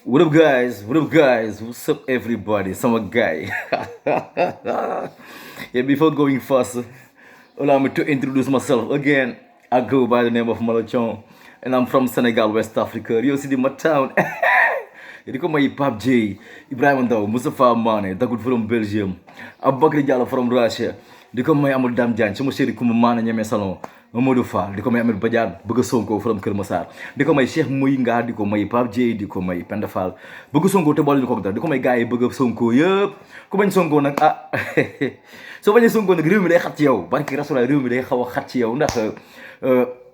What up, guys? What up, guys? What's up, everybody? Summer guy. Yeah, before going fast, allow me to introduce myself again. I go by the name of Malachon, and I'm from Senegal, West Africa. Rio City, my town. Jadi ko may Pape J, Ibrahima Ndaw, Moustapha Mané, Dagoud from Belgium, Aboubacry Diallo from Russia. Di ko may Amadou Dame Diagne, sama chéri Koumba Mané ñeme salon, Mamadou Fall, di ko may Ahmed Badiane, bëgg Sonko from Kër Massar. Di ko may Cheikh Mouy Nga, di ko may Pape J, di ko may Penda Fall, bëgg Sonko te boole ñu ko dara. Di ko may gars yi bëgg Sonko yëpp. Ku bañ Sonko nag ah soo bañee Sonko nag réew mi day xat ci yow. Barki Rasulaay réew mi day xaw a xat ci yow ndax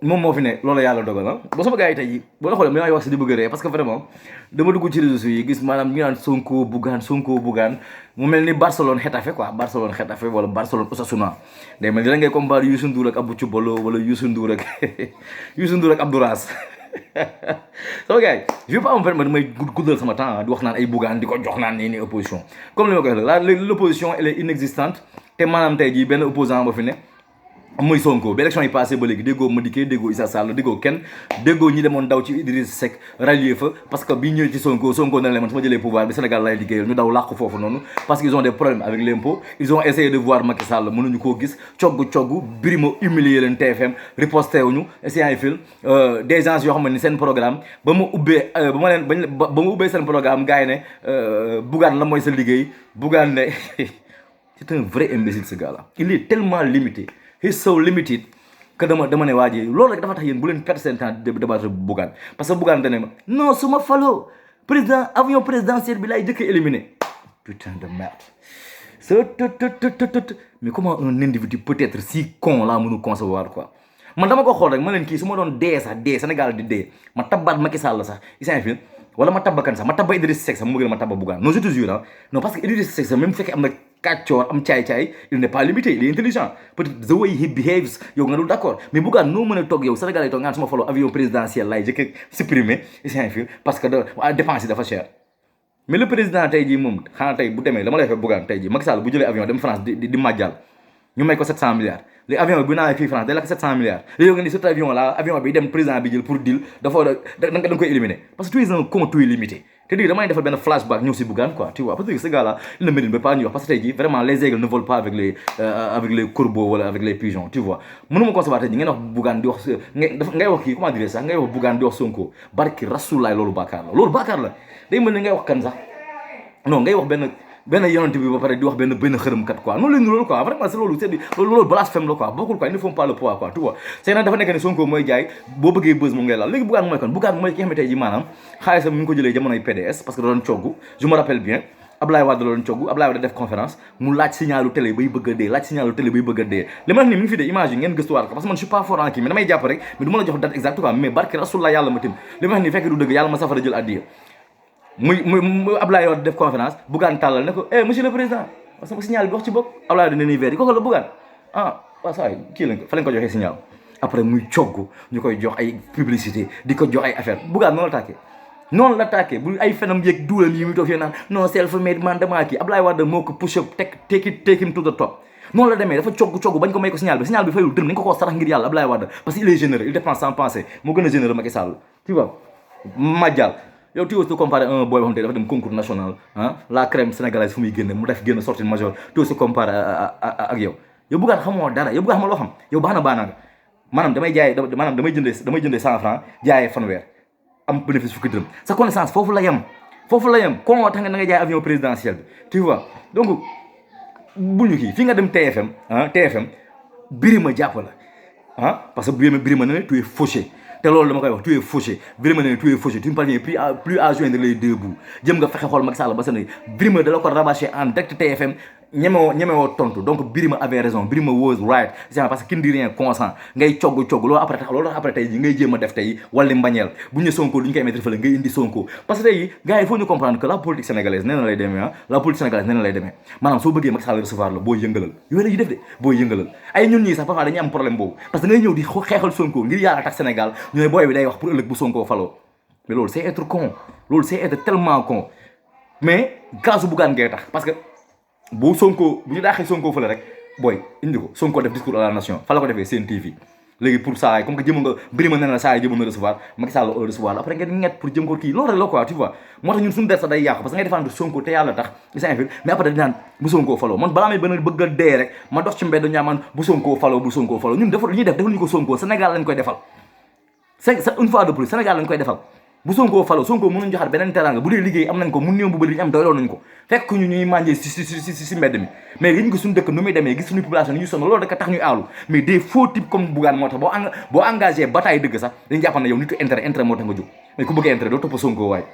moom moo fi ne loolu yàlla dogal na ba sama gars yi tey jii boo la xoolee may wax si di bëgg a ree parce que vraiment dama dugg ci réseaux sociaux yi gis maanaam ñu naan Sonko Bougane mu mel ni Barcelone Xetafe quoi Barcelone Xetafe wala Barcelone Osasuna day mel ni da ngay comparé Youssou Ndour ak Abou Thioubalo wala Youssou Ndour ak Abdou Ras sama gars yi je vais pas me permettre may guddal sama temps di wax naan ay Bougane di ko jox naan nii opposition comme li ma koy wax la l'opposition elle est inexistante te maanaam tey jii benn opposant ba fi ne muy Sonko ba élection yi passé ba léegi déggoo Madické déggoo Issa Sall déggoo kenn déggoo ñi demoon daw ci Idriss Seck rallier fa parce que bi ñëwee ci Sonko na leen man su ma jëlee pouvoir bi Sénégal lay liggéeyal ñu daw làqu foofu noonu parce qu'ils ont des problèmes avec l'impôt ils ont essayé de voir Macky Sall mënuñu koo gis cogg Birima humilier leen TFM riposté wuñu essayé ay film des gens yoo xam ne seen programme ba ma ubbee seen programme gars yi ne Bougane la mooy sa liggéey Bougane ne c'est un vrai imbécile ce gars là il est tellement limité. He's so limited que dama ne waa ji loolu rek dafa tax yéen bu leen perdre seen temps de débattre Bougane parce que Bougane dane ma non su ma faloo président avion présidentiel bi laay jëkk éliminé putain de merde mais comment un individu peut être si con laa mënu concevoir quoi man dama ko xool rek ma leen kii su ma doon dee sax dee Sénégal di dee ma tabbaat Macky Sall sax isin wala ma tabba kan sax ma tabba Idriss Seck sax mu gën a ma tabba Bougane non je te jure non parce que Idriss Seck sax même fekkee am na kàccoor am caay-caay il n'est pas limité il est intelligent peut-être the way he behaves yow nga dul d'accord mais Bougane noo mën a toog yow Sénégal yi toog ngaan suma follow avion présidentiel laay jëkk supprimer isin parce que dépense yi dafa cher mais le président tey jii moom xanaa tey bu demee dama lay fekk Bougane tey jii Macky Sall bu jëlee avion dem France di màjjal ñu may ko 700 milliards léegi avion bi bu naa fii France day lakk 700 milliards léegi yow nga ni cet avion là avion bi dem président bi jël pour deal dafa da nga koy éliminer parce que tu es un con tu es limité te di damay defal benn flashback ñëw si Bougane quoi tu vois parce que ce gars là il ne mérite pas ñuy wax parce que tey jii vraiment les aigles ne volent pas avec les corbeaux wala avec les pigeons tu vois mënuma concevoir tey jii ngeen wax Bougane di wax ngay wax kii comment dire sax ngay wax Bougane di wax Sonko barki rasulaay loolu bàkkaar la day mel ni ngay wax kan sax non ngay wax benn yonent bi ba pare di wax benn xërëmkat quoi noonu la ñu loolu quoi vraiment c'est loolu blasphème la quoi bokkul quoi ils ne font pas le poids quoi tu vois c'est nag dafa nekk ne Sonko mooy jaay boo bëggee buzz moom ngay laal léegi Bougane mooy kon Bougane mooy ki nga xam ne tey ji maanaam xaalisam mi ngi ko jëlee jamonoy PDS parce que da doon coggu je me rappelle bien Ablaye Wade la doon coggu Ablaye Wade def conférence mu laaj signalu télé bay bëgg a dee li ma wax ni mi ngi fi de image yi ngeen gëstuwaat ko parce que man je suis pas fort en kii mais damay jàpp rek mais du ma la jox date exacte quoi mais barke rasulullah yàlla ma tim li ma wax ni fekk du dëgg yàlla ma safara jël addiya muy Ablaye Wade def conférence Bougane tàllal ne ko monsieur le président sama signal bi wax ci bopp Ablaye Wade ne nii verre yi kooku la Bougane waaw saa kii lañ ko fa lañ ko joxee signal après muy cogg ñu koy jox ay publicité di ko jox ay affaire Bougane noonu la tàkkee bu ay fenam yëg duulam yi muy toog fii naan non self made man damaa kii Ablaye Wade moo ko push up take him to the top noonu la demee dafa cogg bañ ko may ko signal bi fayul dërëm nañ ko koo sarax ngir yàlla Ablaye Wade parce que il est généreux il dépense sans penser moo gën a généreux Macky Sall tu vois Madial yow tu aussi comparé un boy boo xam te dafa dem concours national la crème sénégalaise fu muy génne mu def génn sortie majeure tu aussi comparé ak yow Bougane xamoo dara yow Bougane xamoo loo xam yow baax na nga maanaam damay jëndee 100 francs jaayee fanweer am bénéfice fukki dërëm sa connaissance foofu la yem kon tax nga da nga jaay avion présidentiel bi tu vois donc bul ñu kii fii nga dem TFM Birima jàpp la parce que Birima ne tu es fauché te loolu dama koy wax tu es fauché Birima ne tu es fauché tu ne parviens plus à joindre les deux bouts jëm nga fexe xool Macky Sall ba seen Birima da la ko rabâché en direct TFM ñemewoo tontu donc Birima avait raison Birima was right parce que qui ne dit rien consent ngay cogg loolu après tey ji ngay jéem a def tey wala mbañeel bu ñu Sonko du ñu koy mettre fële ngay indi Sonko parce que tey gars yi il faut ñu comprendre que la politique sénégalaise nee na lay demee maanaam soo bëggee Macky Sall recevoir la booy yëngalal yooyu la ñuy def de booy yëngalal ay ñun ñii sax parfois dañuy am problème boobu parce que ngay ñëw di xeexal Sonko ngir yàlla tax Sénégal ñu ne booy bi day wax pour ëllëg bu Sonko faloo mais loolu c'est être con loolu c'est être tellement con mais grâce Bougane ngay tax parce que bu ñu daaxee Sonko fële rek booy indi ko Sonko def discours à la nation fa la ko defee Sen TV léegi pour saa yi comme que jëm nga bëri ma ne la saa yi jëmoon na recevoir Macky Sall recevoir après ngeen ñett pour jëm ko kii loolu rek la quoi tu vois moo tax ñun suñu der sax day yàqu parce que ngay défendre Sonko te yàlla tax gis nga mais après dinaan bu Sonko faloo man balaa may bëgg a dee rek ma dox ci mbedd ñaa man bu Sonko faloo ñun defal li ñuy def defal ñu ko Sonko Sénégal lañ koy defal c'est une fois de plus Sénégal lañ koy defal bu Sonko faloo Sonko mënuñ joxaat beneen teranga bu dee liggéey am nañ ko mun néew bu bëri li ñu am doyloo nañ ko fekk ñu ñuy mànjee si mbedd mi mais gis nga suñu dëkk nu muy demee gis suñu population ni ñuy sonn loolu rek tax ñuy aalu mais des faux types comme Bougane moo tax boo engagé bataille dëgg sax dañu jàpp ne yow nitu intérêt moo tax nga jóg mais ku bëgg intérêt doo topp Sonko waaye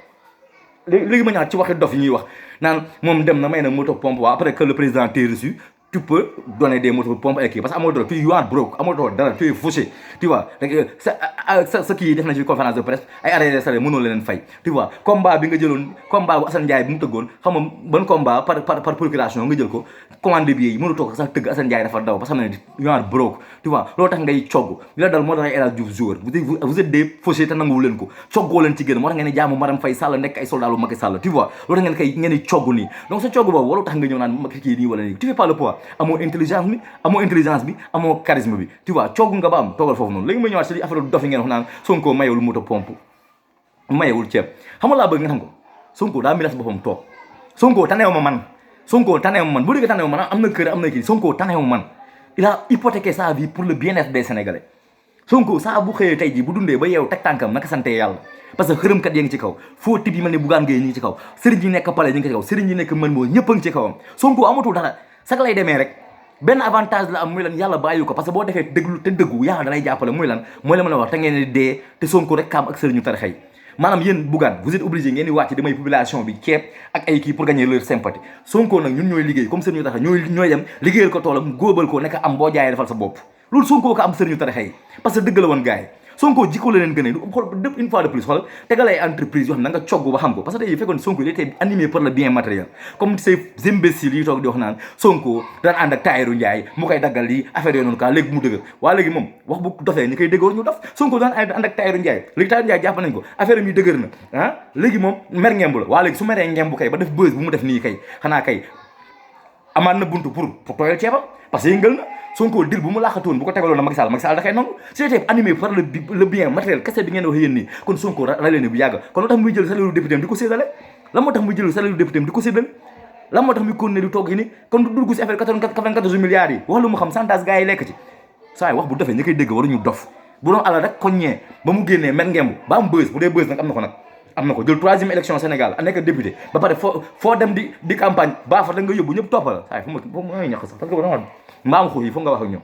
léegi ma ñaar ci waxi dof yi ñuy wax naan moom dem na may na moto pompe waa après que le président t'ait reçu tu peux donner des motos pompe et kii parce que amoo dara fii you are broke amoo dara tu es fauché tu vois rek sa kii def na ci conférence de presse ay arrêté de salaire mënoo leen fay tu vois combat bi nga jëloon combat bu Assane Ndiaye bi mu tëggoon xam nga ban combat par procuration nga jël ko commande bi yi mënu toog sax tëgg Assane Ndiaye dafa daw parce que xam ne you are broke tu vois loolu tax ngay cogg li la dal moo tax ay El Hadj Diouf joueur vous êtes des fauchés te nanguwu leen ko coggoo leen ci génn moo tax ngeen ne jaamu Marème Faye Sall nekk ay soldat lu Macky Sall tu vois loolu tax ngeen di cogg nii donc sa cogg boobu walu tax nga ñëw naan Macky kii nii wala nii tu fais pas le poids amoo intelligence bi amoo charisme bi tu vois cogg nga ba am toogal foofu noonu léegi ma ñëwaat si li affaire dof yi ngeen wax naan Sonko mayewul moto pompe mayewul ceeb xam nga laa bëgg nga xam ko Sonko daa milas boppam toog Sonko taneew ma man bu dégg taneew man am na kër am na kii Sonko taneew man il a hypothéqué sa vie pour le bien-être des Sénégalais Sonko saa bu xëyee tey jii bu dundee ba yeew teg tànkam naka sante yàlla parce que xërëmkat yi ngi ci kaw faux type yi mel ne Bougane Gueye ñi ngi ci kaw sëriñ yi nekk palais ñi ngi ci kaw sëriñ yi nekk mën moo ñëpp a ngi ci kawam Sonko amatul dara sax lay demee rek benn avantage la am muy lan yàlla bàyyi ko parce que boo defee déglu te dëggu yàlla da lay jàppale muy lan mooy la mën a wax te ngeen di dee te Sonko rek kaam ak sëriñu tarixa yi maanaam yéen Bougane vous êtes obligé ngeen di wàcc damay population bi ceeb ak ay kii pour gagner leur sympathie Sonko nag ñun ñooy liggéey comme sëriñu tarixa ñooy dem liggéeyal ko toolam góobal ko nekk am boo jaayee defal sa bopp loolu Sonko ko am sëriñu tarixa yi parce que dëgg la woon gars yi Sonko jikko la leen gën a xool une fois de plus xoolal tegal ay entreprise yoo xam ne da nga cogg ba xam ko parce que tey fekkoon Sonko il était animé par le bien matériel comme ces imbéciles yi toog di wax naan Sonko daan ànd ak Tahirou Ndiaye mu koy daggal lii affaire yooyu noonu quoi léegi mu dëgër waa léegi moom wax bu dofee ñi koy dëggoor ñu dof Sonko daan ànd ak Tahirou Ndiaye léegi Tahirou Ndiaye jàpp nañ ko affaire yi dëgër na ah léegi moom mer ngemb la waa léegi su meree ngemb kay ba def buzz bu mu def nii kay xanaa kay amaat na buntu pour tooyal ceebam parce que yëngal na Sonko dil bu mu laaxatoon bu ko tegaloon na Macky Sall da koy nangu c'était animé par le bien matériel kese bi ngeen wax yéen nii kon Sonko ralé ne bu yàgg kon lu tax muy jël salaire député di ko séddale lan moo tax muy jël salaire député di ko séddale lan moo tax muy continuer di toog yi ni kon du dugg si affaire 94 milliards yi wax lu mu xam santage gars yi lekk ci saa wax bu defee ñi koy dégg waruñu dof bu doon alal rek koññee ba mu génnee mer ngemb ba am buzz bu dee buzz nag am na ko jël 3e élection Sénégal a nekk député ba pare foo dem di campagne baa fa da nga yóbbu ñëpp toppal saa fu ma ñàkk sax parce que dama mbaam xuux yi foog nga wax ak ñoom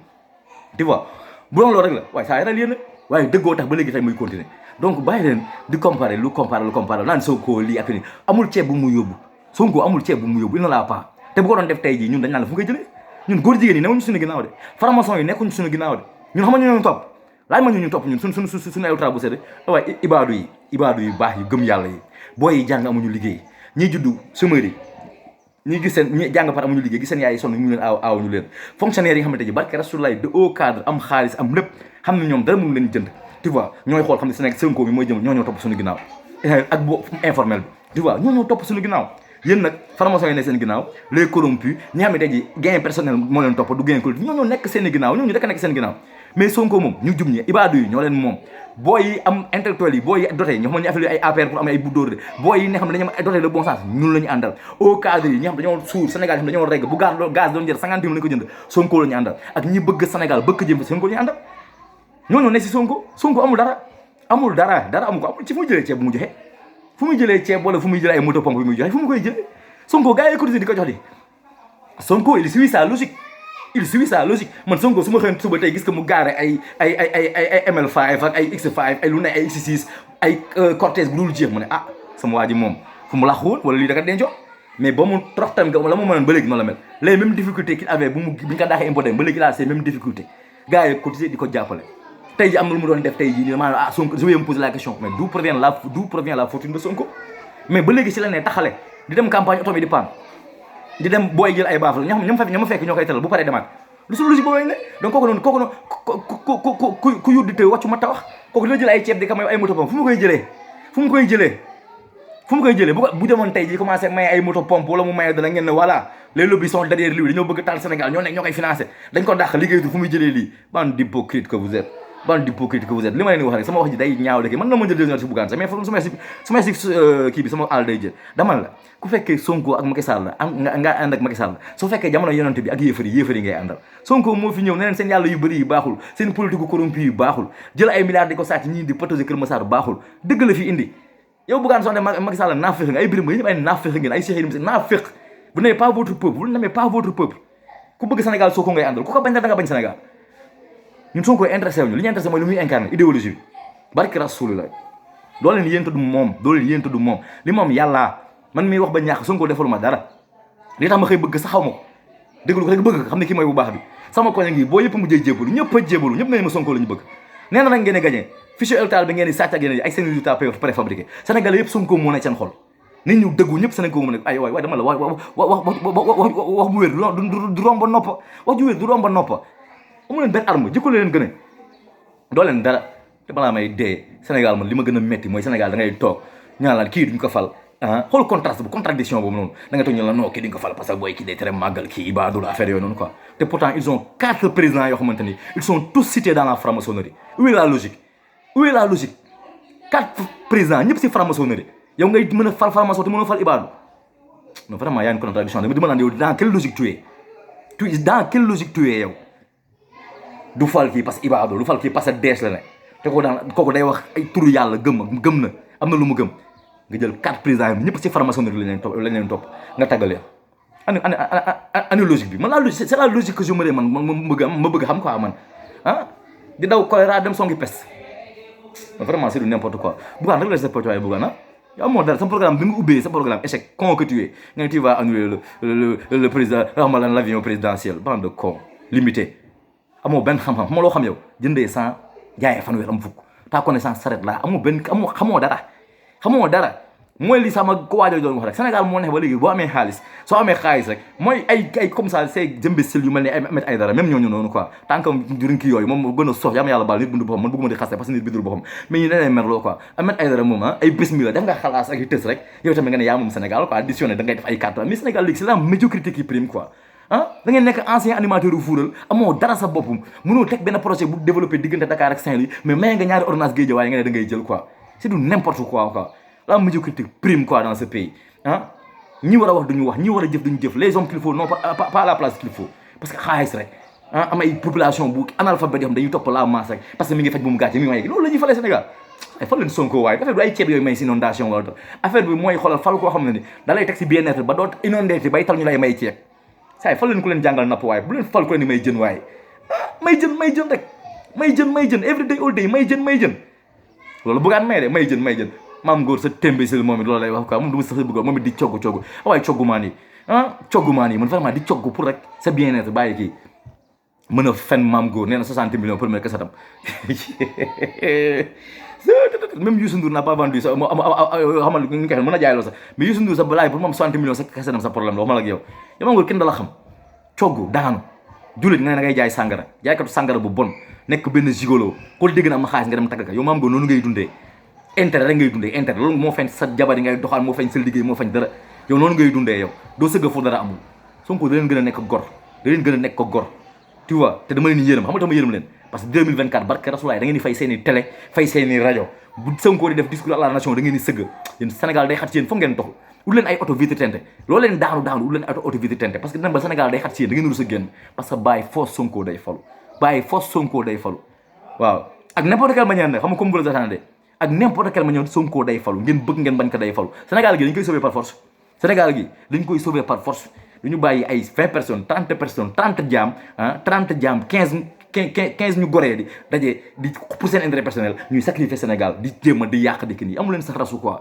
tu vois bu doon loolu rek la waaye saa yaral yéen waaye dëggoo tax ba léegi tey muy continuer donc bàyyi leen di comparer lu comparer naan Sonko lii ak nii amul ceeb bu mu yóbbu Sonko amul ceeb bu mu yóbbu il ne l'a pas te bu ko doon def tey jii ñun dañ naan la fu ngay jëlee ñun góor jigéen yi newuñu suñu ginnaaw de franc-maçon yi nekkuñu suñu ginnaaw de ñun xam nga ñu topp laaj ma ñu topp ñun suñu ultra bu sedd waaye ibaadu yi baax yi gëm yàlla yi booy yi jàng amuñu liggéey ñi juddu chômeur yi ñi gis seen ñi jàng par amuñu liggéey gis seen yaay yi sonn ñu leen aaw ñu leen fonctionnaires yi nga xamante ji barke Rasulullah de haut cadre am xaalis am lépp xam ne ñoom dara mënu leen jënd tu vois ñooy xool xam ne Sénégal Sonko bi mooy jëm ñoo topp suñu ginnaaw ak bu informel bi tu vois ñoo topp suñu ginnaaw yéen nag formation yi nekk seen ginnaaw les corrompus ñi xam ne tey ji gain personnel moo leen topp du gain collectif ñoo nekk seen ginnaaw ñooñu rek nekk seen ginnaaw mais Sonko moom ñu jub ñi ibaadu yi ñoo leen moom booy yi am intellectuel yi booy yi doté ñoo xam ne ñu affilié ay APR pour am ay buddóor de booy yi ne xam ne dañu am doté le bon sens ñun la ñu àndal au cadre yi ñi xam dañoo suur Sénégal yi xam dañoo regg bu gaz doon jël 50 000 lañu ko jënd Sonko la ñu àndal ak ñi bëgg Sénégal bëgg jëm Sonko la ñu àndal ñooñu ne si Sonko amul dara amu ko amul ci fu muy jëlee ceeb bu mu joxe fu muy jëlee ceeb wala fu muy jëlee ay moto pompe bi muy joxe fu mu koy jëlee Sonko gars yi cotisé di ko jox di Sonko il suit sa logique man Sonko su ma xëyoon suba tey gis que mu gaare ay ML5 ak ay X5 ay lu ne ay X6 ay cortège bu dul jeex mu ne ah sama waa ji moom fu mu laxuwoon wala lii da ka dencoon mais ba mu troxtam nga la mu mënoon ba léegi noonu la mel les mêmes difficultés qu'il avait bi ñu ko daaxee impoté ba léegi laa ces mêmes difficultés gars yi cotisé di ko jàppale tey ji am na lu mu doon def tey ji ni maanaam Sonko je vais me poser la question mais d'où provient la fortune de Sonko mais ba léegi si la ne taxale di dem campagne oto bi di pan di dem booy jël ay baaf la ña ma fekk ñoo koy teral bu paree demaat lu su logique boobu lañ ne donc kooku noonu ku yóbbu di tëw wàccu ma ta wax kooku dina jël ay ceeb di ka may ay moto pompe fu mu koy jëlee bu demoon tey ji commencé may ay moto pompe wala mu maye dala ngeen ne voilà les lobbies sont derrière lui dañoo bëgg taal Sénégal ñoo koy financé dañ ko dàq liggéeytu fu muy jëlee lii bande d'hypocrite que vous êtes bande d'hypocrite que vous êtes li ma leen wax rek sama wax ji day ñaaw léegi mën na ma jël 2 heures si Bougane sax mais su may si kii bi sama àll day jël dama la ku fekkee Sonko ak Macky Sall nga ànd ak Macky Sall su fekkee jamono yonante bi ak yéefar yi ngay àndal Sonko moo fi ñëw ne leen seen yàlla yu bëri yi baaxul seen politique corrompu yi baaxul jël ay milliards di ko sàcc ñii di protéger Kër Massar baaxul dëgg la fi indi yow Bougane sonne Macky Sall naafeq nga ay birim nga ñëpp ay naafeq ngeen ay Cheikh Yérim naafeq vous n'avez pas votre peuple vous n'aimez pas votre peuple ku bëgg Sénégal Sonko ngay àndal ku ko bañ da nga bañ Sénégal ñun Sonko intéressé wuñu li ñu intéressé mooy lu muy incarné idéologie bi barki Rasulullah doo leen yéen tudd moom li moom yàlla man miy wax ba ñaax Sonko defalu ma dara li tax ma xëy bëgg sa xaw ma ko déglu ko rek bëgg xam ne kii mooy bu baax bi sama koñ ngi boo yëpp mujjee jébalu ñëpp a jébalu ñëpp nañu ma Sonko la ñu bëgg nee na nag ngeen gagné fichier électoral bi ngeen di sàcc ak yéen ay seen résultat préfabriqué Sénégal yëpp Sonko moo ne seen xol nit ñu dëggu ñëpp Sénégal mu ne ay waay dama la wax bu wér du romba noppa wax ju wér du romba noppa amu leen benn arme jikko leen gën a doo leen dara te balaa may dee Sénégal man li ma gën a métti mooy Sénégal da ngay toog ñaan la kii duñ ko fal xool contraste bu contradiction boobu noonu da nga toog ñu la non kii duñ ko fal parce que booy kii day tere màggal kii ibaadul affaire yooyu noonu quoi te pourtant ils ont 4 présidents yoo xamante ni ils sont tous cités dans la franc-maçonnerie où est la logique 4 présidents ñëpp si franc-maçonnerie yow ngay mën a fal franc-maçon te mën a fal ibaadu non vraiment y a une contradiction dama dama naan yow dans quelle logique tu es yow du fal kii parce que ibaadu du fal kii parce que dees la ne te kooku day wax ay turu yàlla gëm na am na lu mu gëm nga jël 4 présidents yi ñëpp ci franc-maçonnerie lañ leen topp nga tàggalee ani logique bi man la logique c'est la logique que je me man ma bëgg xam quoi man di daw choléra dem songi peste vraiment c'est du n'importe quoi Bougane rek la sa poche waaye Bougane yow moo dara sa programme bi nga ubbee sa programme échec con que tu es nga tu vas annuler le président ramalan l'avion présidentiel bande de con limité amoo benn xam-xam xamoo loo xam yow jëndee 100 jaayee fanweer am fukk ta connaissance s'arrête là xamoo dara mooy li sama ko waajal doon wax rek Sénégal moo neex ba léegi boo amee xaalis soo amee xaalis rek mooy ay comme ça c'est imbécile yu mel ni Ahmed Aïdara même ñooñu noonu quoi tant que durin ki yooyu moom moo gën a sof yàlla bal nit bindu boppam man bëgguma di xaste parce que nit bindul boppam mais ñu neneen merloo quoi Ahmed Aïdara moom ay bés mi la def nga xalaas ak i tës rek yow tamit nga ne yaa moom Sénégal quoi additionné da ngay def ay cartes mais Sénégal léegi c'est la médiocrité qui prime quoi da ngeen nekk ancien animateur yu fuural amoo dara sa bopp mënoo teg benn projet bu développé diggante Dakar ak Saint-Louis mais may nga ñaari ordonnance Guédiawaye nga ne da ngay jël quoi c'est du n'importe quoi la médiocrité prime quoi dans ce pays ñi war a wax duñu wax ñi war a jëf duñu jëf les hommes qu'il faut non pas à la place qu'il faut parce que xaalis rek am ay population bu analphabète yoo xam dañuy topp la masse rek parce que mi ngi faj bu mu gàcce mi ngi may loolu la ñuy falee Sénégal ay fal leen Sonko waaye affaire bi ay ceeb yooyu may si inondation wala affaire bi mooy xoolal fal koo xam ne ni da lay teg si bien-être ba doot inondé te bay tal ñu lay may ceeb saay fal leen ku leen jàngal napp waaye bu leen fal ku leen di may jën waaye may jën rek may jën every day all day may jën loolu bëggaan may de may jën maam góor sa témbésil moom it loolu lay wax quoi moom du ma sax bëgg moom it di cogg waaye coggumaan yi man vraiment di cogg pour rek sa bien-être bàyyi kii mën a fen maam góor nee na 60 millions premier kasatam même Youssou Ndour n'a pas vendu sa xamal ñu koy mën a jaay loolu sax mais Youssou Ndour sa balaay pour moom 60 millions sa kasatam sa problème la waxuma la ak yow maam góor kenn da la xam cogg daanu jullit nga ne ngay jaay sàngara jaaykatu sàngara bu bon nekk benn gigolo ko dégg na am xaalis nga dem tagg ka yow maam góor noonu ngay dundee intérêt rek ngay dundee intérêt loolu moo feeñ sa jabar yi ngay doxal moo feeñ sa liggéey moo feeñ dara yow noonu ngay dundee yow doo sëgg fu dara amul Sonko da leen gën a nekk gor tu vois te dama leen yërëm xam nga dama yërëm leen parce que 2024 barke rasulaay da ngeen di fay seeni télé fay seeni rajo bu Sonko di def discours à la nation da ngeen di sëgg yéen Sénégal day xat ci yéen foog ngeen dox ut leen ay auto vitre tente loolu leen daanu ut leen ay auto vitre tente parce que dina ba Sénégal day xat ci yéen da ngeen rus a génn parce que bàyyi force Sonko day falu waaw ak n'importe quelle manière ne xam nga comme vous les attendez ak n'importe quelle manière Sonko day falu ngeen bëgg ngeen bañ ko day falu Sénégal gi dañ koy sauver par force duñu bàyyi ay 20 personnes 30 personnes 30 jaam 15 ñu goree di daje di pour seen intérêt personnel ñuy sacrifier Sénégal di jéem a di yàq di kii nii amu leen sax rasu quoi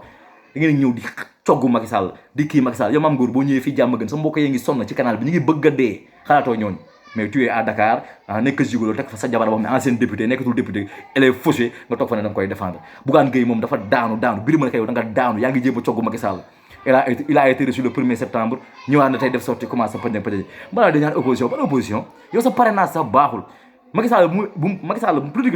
da ngeen ñëw di coggu Macky Sall di kii Macky Sall yow maam góor boo ñëwee fii jàmm gën sa mbokk yi ngi sonn ci canal bi ñu ngi bëgg a dee xalaatoo ñooñu mais tu es à Dakar nekk gigolo teg fa sa jabar boo xam ne ancien député nekkatul député elle est fauchée nga toog fa ne da nga koy défendre Bougane Gueye moom dafa daanu biri ma ne yow da nga daanu yaa ngi jéem a coggu Macky Sall il a été reçu le 1er septembre ñëwaat na tey def sorti commencé pëj balaa dañaan opposition ban opposition yow sa parrainage sax baaxul Macky Sall politique